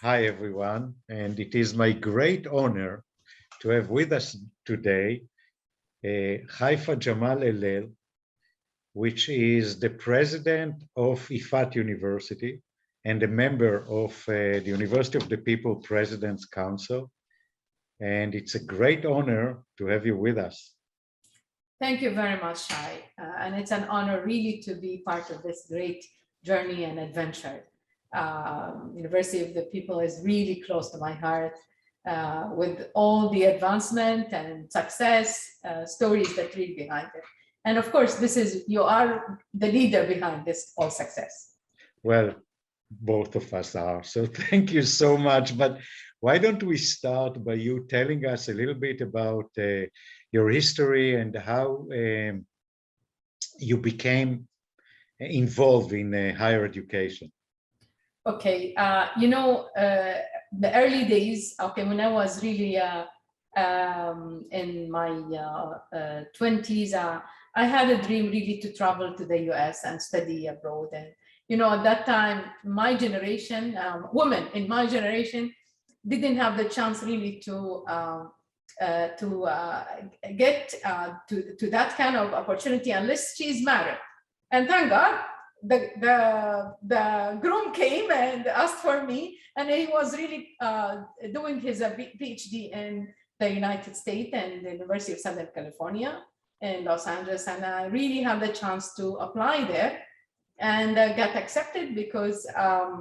Hi, everyone. And it is my great honor to have with us today Haifa Jamal Al Lail, which is the president of Effat University and a member of the University of the People President's Council. And it's a great honor to have you with us. Thank you very much, Shai. And it's an honor really to be part of this great journey and adventure. University of the People is really close to my heart with all the advancement and success stories that read behind it. And of course, you are the leader behind this all success. Well, both of us are. So thank you so much. But why don't we start by you telling us a little bit about your history and how you became involved in higher education? Okay, the early days, when I was really in my 20s, I had a dream really to travel to the US and study abroad. And, at that time, my generation, women in my generation, didn't have the chance really to get to that kind of opportunity unless she's married. And thank God, the groom came and asked for me, and he was really doing his PhD in the United States and the University of Southern California in Los Angeles, and I really had the chance to apply there and got accepted because I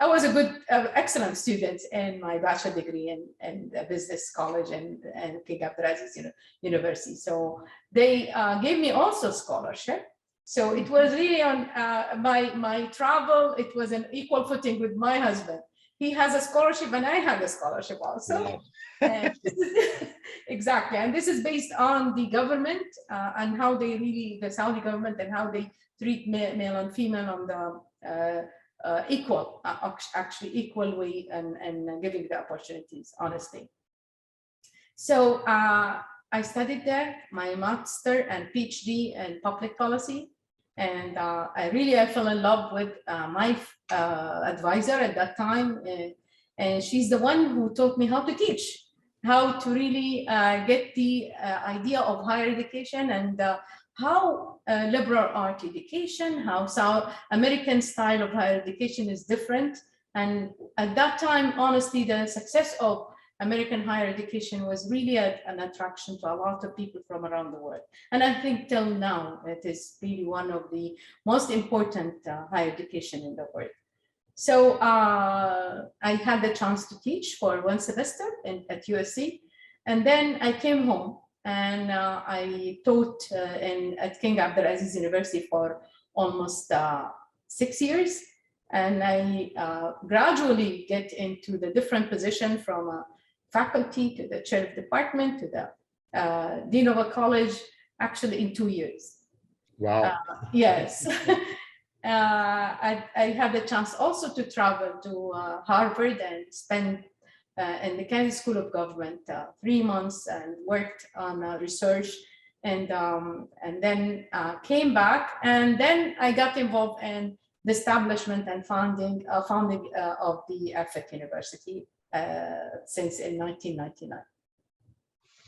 was a good, excellent student in my bachelor degree in business college and King Abdulaziz University. So they gave me also scholarship. So it was really on my travel, it was an equal footing with my husband. He has a scholarship and I have a scholarship also. And exactly. And this is based on the government and how they really, the Saudi government and how they treat male and female on the equal way and giving the opportunities, honestly. So I studied there, my master and PhD in public policy. And I fell in love with my advisor at that time. And she's the one who taught me how to teach, how to really get the idea of higher education and how liberal art education, how South American style of higher education is different. And at that time, honestly, the success of American higher education was really an attraction to a lot of people from around the world. And I think till now, it is really one of the most important higher education in the world. So I had the chance to teach for one semester at USC. And then I came home and I taught at King Abdulaziz University for almost 6 years. And I gradually get into the different position from faculty to the chair of department to the dean of a college, actually in 2 years. Wow. Yes. I had the chance also to travel to Harvard and spend in the Kennedy School of Government 3 months and worked on research and then came back. And then I got involved in the establishment and founding of the Effat University since in 1999.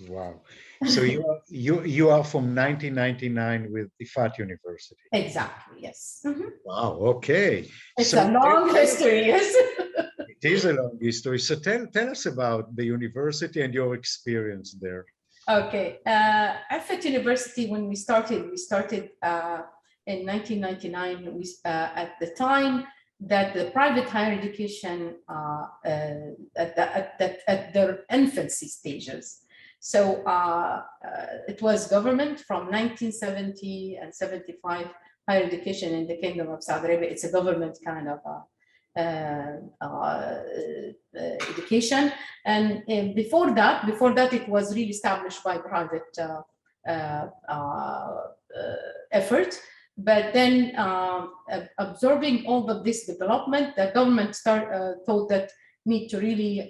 Wow. So you are from 1999 with Effat University. Exactly, yes. Mm-hmm. Wow, okay. It's a long history, yes. It is a long history. So tell us about the university and your experience there. Okay. Effat University, when we started in 1999, at the time that the private higher education at their infancy stages. So it was government from 1970 and 75, higher education in the Kingdom of Saudi Arabia. It's a government kind of education. And before that, it was really established by private effort. But then absorbing all of this development, the government thought that need to really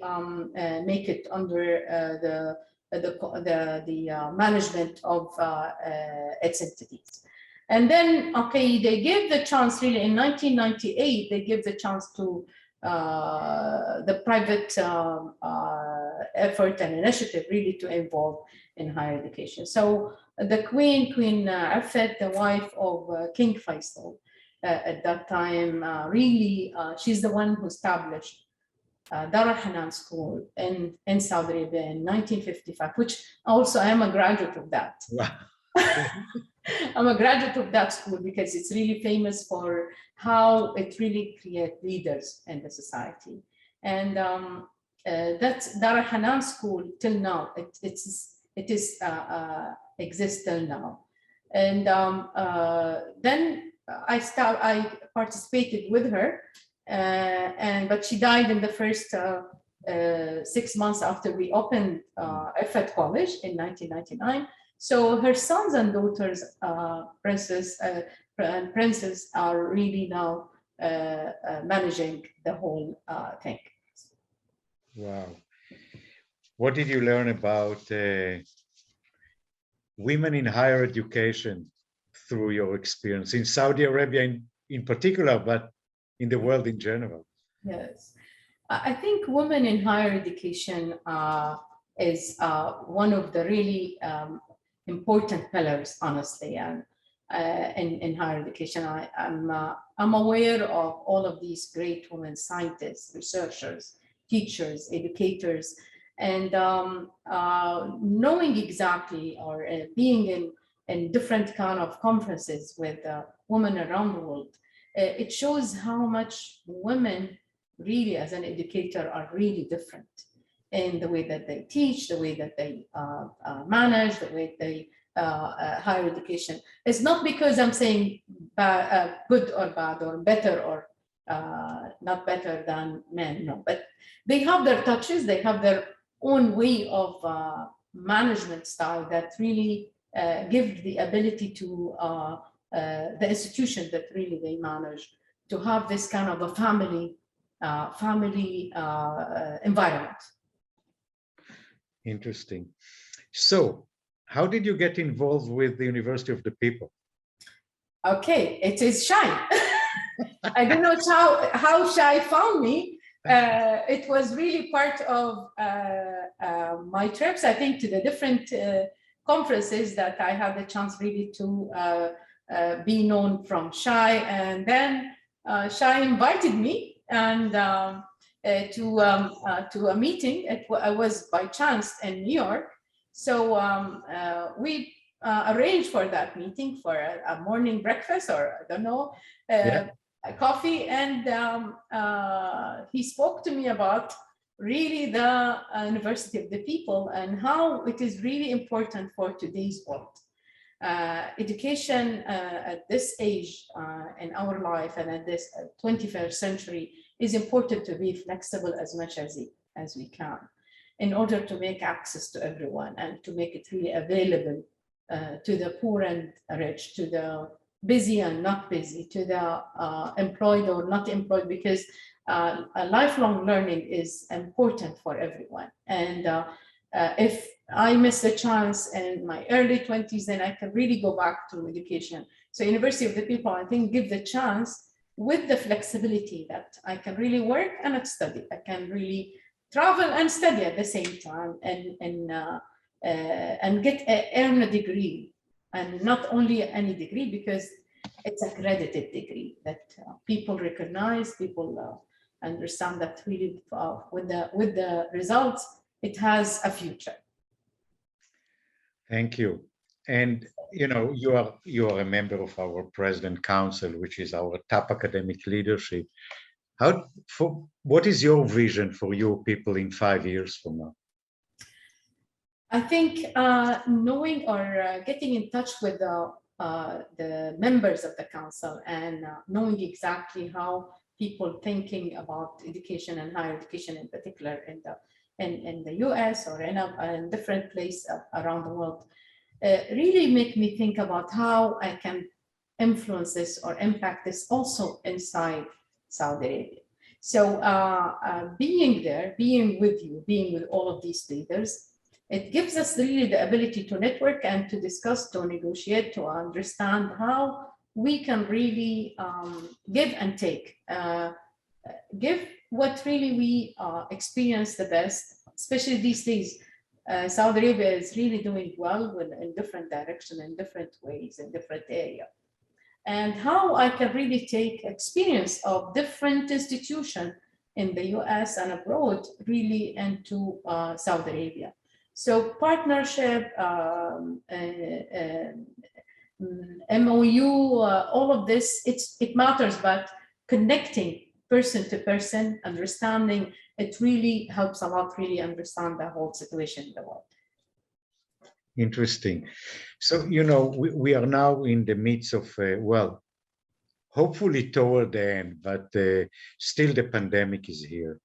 make it under the management of its entities. And then, okay, they gave the chance really in 1998, they gave the chance to the private effort and initiative really to involve in higher education. So the Queen Effat, the wife of King Faisal, at that time, really, she's the one who established Dar al-Hanan School in Saudi Arabia in 1955, which also I am a graduate of that. Wow. I'm a graduate of that school because it's really famous for how it really creates leaders in the society. And that's Dar al-Hanan School till now. It exists till now. And then I participated with her, but she died in the first 6 months after we opened Effat College in 1999. So her sons and daughters, princes and princes, are really now managing the whole thing. Wow. What did you learn about women in higher education through your experience in Saudi Arabia in particular, but in the world in general? Yes, I think women in higher education is one of the really important pillars, honestly, and in higher education. I'm aware of all of these great women scientists, researchers, teachers, educators, and knowing exactly or being in different kind of conferences with women around the world, it shows how much women really as an educator are really different in the way that they teach, the way that they manage, the way they higher education. It's not because I'm saying good or bad or better or not better than men, no, but they have their touches, they have their own way of management style that really give the ability to the institution that really they manage to have this kind of a family environment. Interesting. So, how did you get involved with the University of the People? Okay, it is Shai. I don't know how Shai found me. It was really part of my trips, I think, to the different conferences that I had the chance really to be known from Shai. And then Shai invited me and to a meeting. I was by chance in New York. So we arranged for that meeting for a morning breakfast, or I don't know, a coffee. And he spoke to me about really the University of the People and how it is really important for today's world. Education at this age in our life and at this 21st century is important to be flexible as much as we can in order to make access to everyone and to make it really available to the poor and rich, to the busy and not busy, to the employed or not employed, because lifelong learning is important for everyone. And if I miss a chance in my early 20s, then I can really go back to education. So University of the People, I think, give the chance with the flexibility that I can really work and study. I can really travel and study at the same time and earn a degree, and not only any degree, because it's accredited degree that people recognize, people understand that really with the results, it has a future. Thank you. And you know, you are a member of our President Council, which is our top academic leadership. What is your vision for your people in 5 years from now? I think knowing or getting in touch with the members of the council and knowing exactly how people thinking about education and higher education in particular in the US or in different places around the world really make me think about how I can influence this or impact this also inside Saudi Arabia. So being there, being with you, being with all of these leaders, it gives us really the ability to network and to discuss, to negotiate, to understand how we can really give and take, give what really we experience the best, especially these days. Saudi Arabia is really doing well in different directions, in different ways, in different areas. And how I can really take experience of different institutions in the US and abroad really into Saudi Arabia. So partnership, MOU, all of this, it matters, but connecting person to person, understanding, it really helps a lot, really understand the whole situation in the world. Interesting. So, we are now in the midst of, well, hopefully toward the end, but still the pandemic is here.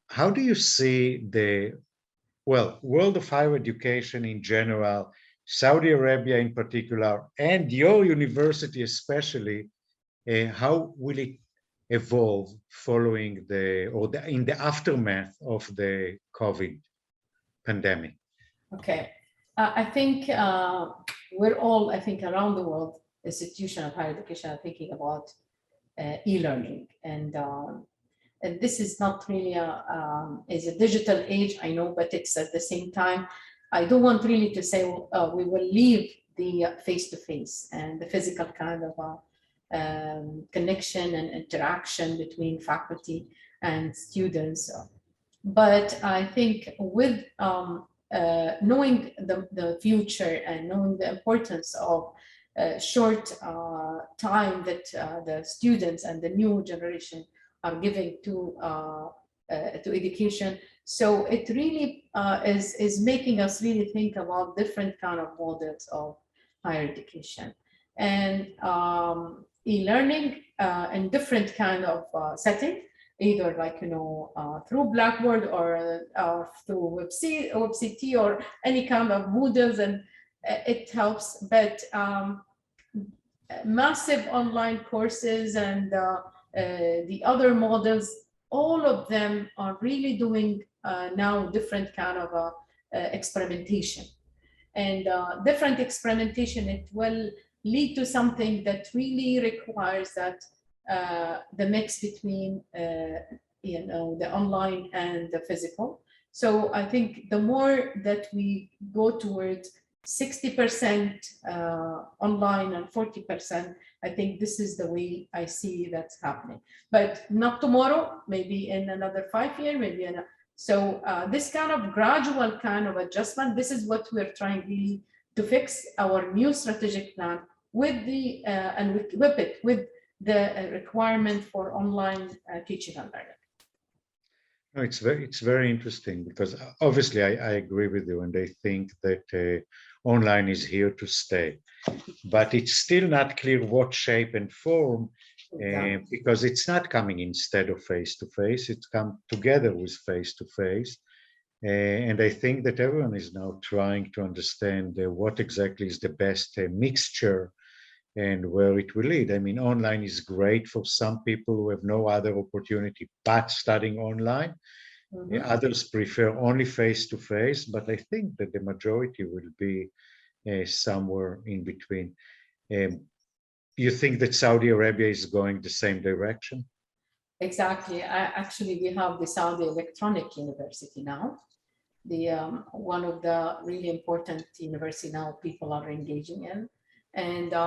How do you see the, well, world of higher education in general, Saudi Arabia in particular, and your university especially, how will it evolve following in the aftermath of the COVID pandemic? Okay, I think we're all, I think around the world, institution of higher education are thinking about e-learning, and this is not really is a digital age, I know, but it's at the same time, I don't want really to say we will leave the face-to-face and the physical kind of connection and interaction between faculty and students. But I think with knowing the future and knowing the importance of short time that the students and the new generation are giving to education, so it really is making us really think about different kind of models of higher education and e-learning in different kind of setting, either like through Blackboard or through WebCT or any kind of Moodles, and it helps. But massive online courses and the other models, all of them are really doing now different kind of experimentation, and different experimentation, it will lead to something that really requires that the mix between the online and the physical. So I think the more that we go towards 60% online and 40%, I think this is the way I see that's happening. But not tomorrow, maybe in another 5 years, maybe in so this kind of gradual kind of adjustment, this is what we're trying really to fix our new strategic plan with the and equip it with the requirement for online teaching and learning. No, it's very interesting, because obviously I agree with you, and I think that online is here to stay, but it's still not clear what shape and form, because it's not coming instead of face-to-face, it's come together with face-to-face. And I think that everyone is now trying to understand what exactly is the best mixture and where it will lead. I mean, online is great for some people who have no other opportunity but studying online. Mm-hmm. Others prefer only face-to-face, but I think that the majority will be somewhere in between. You think that Saudi Arabia is going the same direction? Exactly. Actually, we have the Saudi Electronic University now. The one of the really important university now people are engaging in. And the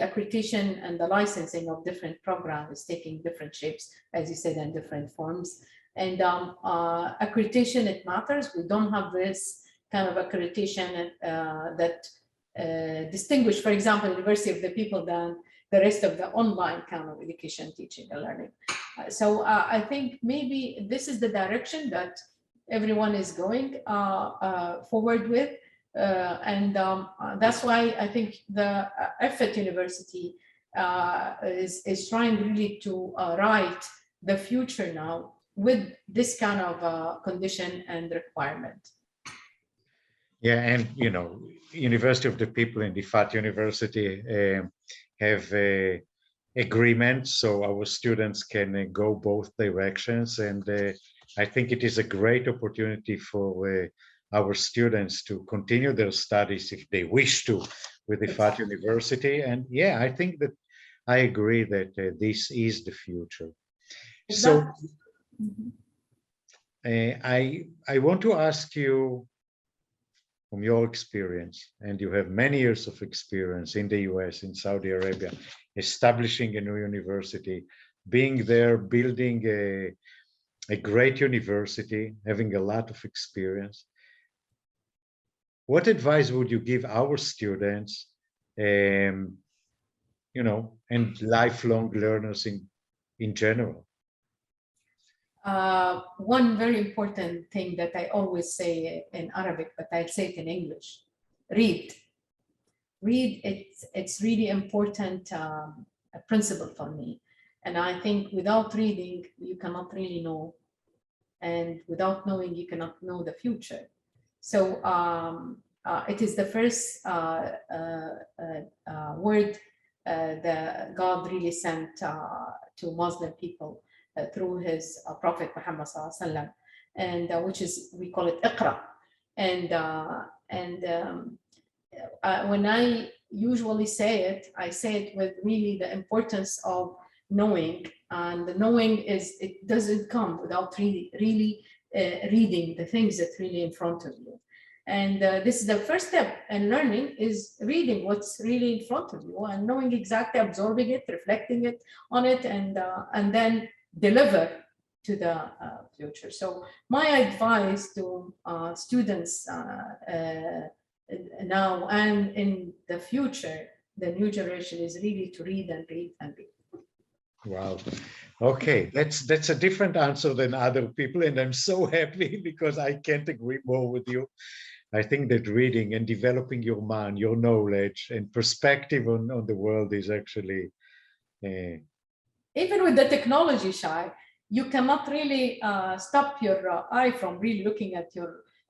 accreditation and the licensing of different programs is taking different shapes, as you said, and different forms. And accreditation, it matters. We don't have this kind of accreditation that distinguish, for example, University of the People than the rest of the online kind of education, teaching and learning. So I think maybe this is the direction that everyone is going forward with. And that's why I think the Effat University is trying really to write the future now with this kind of condition and requirement. Yeah, and University of the People and Effat University have agreements, so our students can go both directions, and I think it is a great opportunity for our students to continue their studies if they wish to with Effat University. And yeah, I think that I agree that this is the future. Exactly. So I want to ask you, from your experience, and you have many years of experience in the US, in Saudi Arabia, establishing a new university, being there, building a great university, having a lot of experience. What advice would you give our students, you know, and lifelong learners in general? One very important thing that I always say in Arabic, but I'll say it in English: read. Read. It's really important a principle for me, and I think without reading you cannot really know, and without knowing you cannot know the future. So it is the first word that God really sent to Muslim people through his Prophet Muhammad sallallahu alaihi wasallam, and which is, we call it Iqra. And when I usually say it, I say it with really the importance of knowing, and the knowing is, it doesn't come without really reading the things that really in front of you. And this is the first step in learning, is reading what's really in front of you and knowing exactly, absorbing it, reflecting it on it, and then deliver to the future. So my advice to students now and in the future, the new generation, is really to read and read and read. Wow. Okay, that's a different answer than other people, and I'm so happy because I can't agree more with you. I think that reading and developing your mind, your knowledge and perspective on the world is actually... Even with the technology, Shai, you cannot really stop your eye from really looking at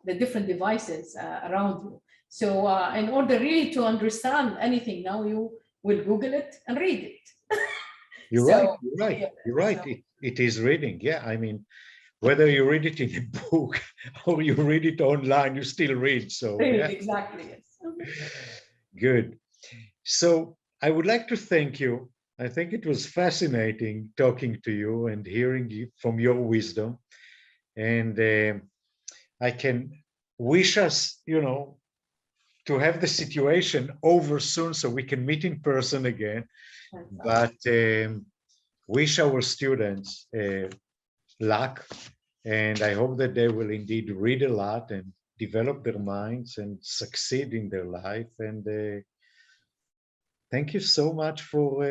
the different devices around you. So in order really to understand anything now, you will Google it and read it. You're So, right, you're right, yeah, you're right. so, It is reading, yeah. I mean, whether you read it in a book or you read it online, you still read, so read, yeah. exactly, yes. Good. So I would like to thank you. I think it was fascinating talking to you and hearing you from your wisdom. And I can wish us, you know, to have the situation over soon so we can meet in person again. But wish our students luck, and I hope that they will indeed read a lot and develop their minds and succeed in their life. And thank you so much for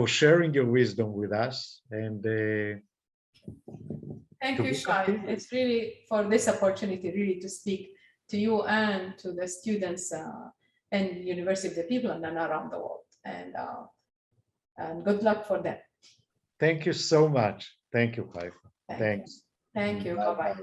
sharing your wisdom with us. And thank you, Shai. It's really for this opportunity, really, to speak to you and to the students and University of the People and then around the world. And good luck for them. Thank you so much. Thank you, Haifa. Thanks. Thank you. Bye-bye.